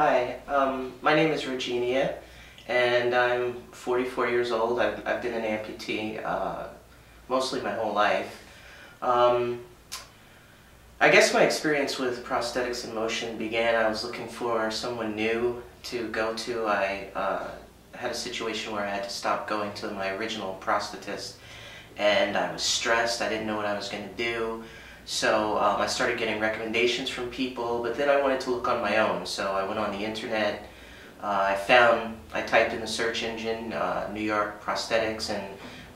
Hi, my name is Rogenia, and I'm 44 years old. I've been an amputee mostly my whole life. I guess my experience with prosthetics in motion began. I was looking for someone new to go to. I had a situation where I had to stop going to my original prosthetist, and I was stressed. I didn't know what I was going to do. So I started getting recommendations from people, but then I wanted to look on my own. So I went on the internet. I typed in the search engine, New York prosthetics, and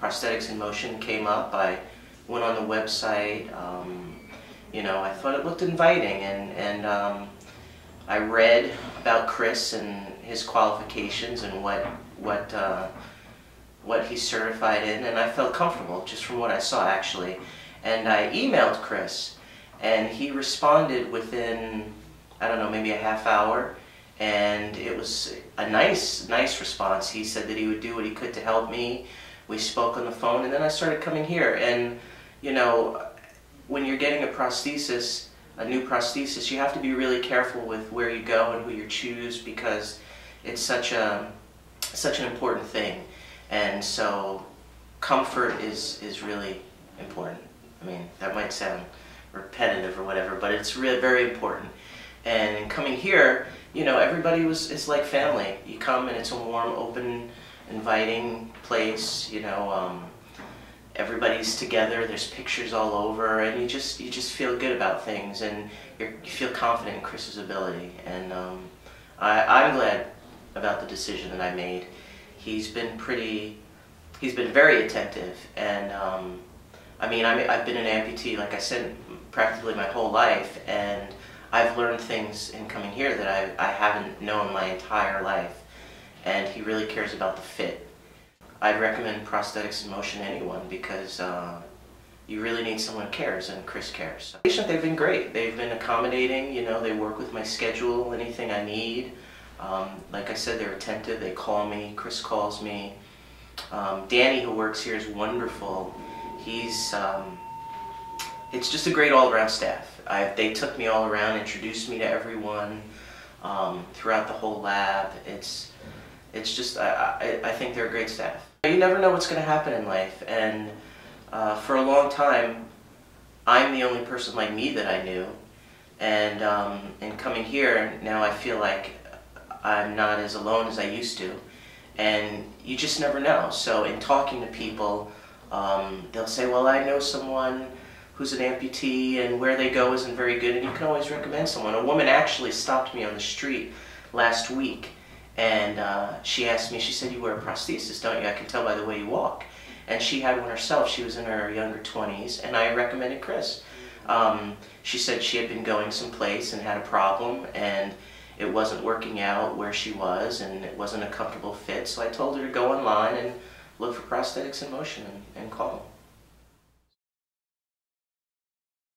prosthetics in motion came up. I went on the website. I thought it looked inviting, and I read about Chris and his qualifications and what he's certified in, and I felt comfortable just from what I saw, actually. And I emailed Chris, and he responded within, I don't know, maybe a half hour, and it was a nice response. He said that he would do what he could to help me. We spoke on the phone, and then I started coming here. And, when you're getting a prosthesis, a new prosthesis, you have to be really careful with where you go and who you choose, because it's such an important thing. And so comfort is really important. I mean, that might sound repetitive or whatever, but it's really very important. And coming here, everybody is like family. You come and it's a warm, open, inviting place. Everybody's together. There's pictures all over, and you just feel good about things, and you feel confident in Chris's ability. And I'm glad about the decision that I made. He's been very attentive, and I've been an amputee, like I said, practically my whole life, and I've learned things in coming here that I haven't known my entire life, and he really cares about the fit. I'd recommend prosthetics in motion to anyone, because you really need someone who cares, and Chris cares. They've been great. They've been accommodating. They work with my schedule, anything I need. Like I said, they're attentive. They call me. Chris calls me. Danny, who works here, is wonderful. It's just a great all-around staff. They took me all around, introduced me to everyone throughout the whole lab. It's just, I think they're a great staff. You never know what's going to happen in life, and for a long time, I'm the only person like me that I knew, and coming here, now I feel like I'm not as alone as I used to, and you just never know. So in talking to people, they'll say, well, I know someone who's an amputee and where they go isn't very good, and you can always recommend someone. A woman actually stopped me on the street last week, and she asked me, she said, you wear a prosthesis, don't you? I can tell by the way you walk. And she had one herself. She was in her younger 20s, and I recommended Chris. She said she had been going someplace and had a problem, and it wasn't working out where she was, and it wasn't a comfortable fit, so I told her to go online and look for prosthetics in motion and call them.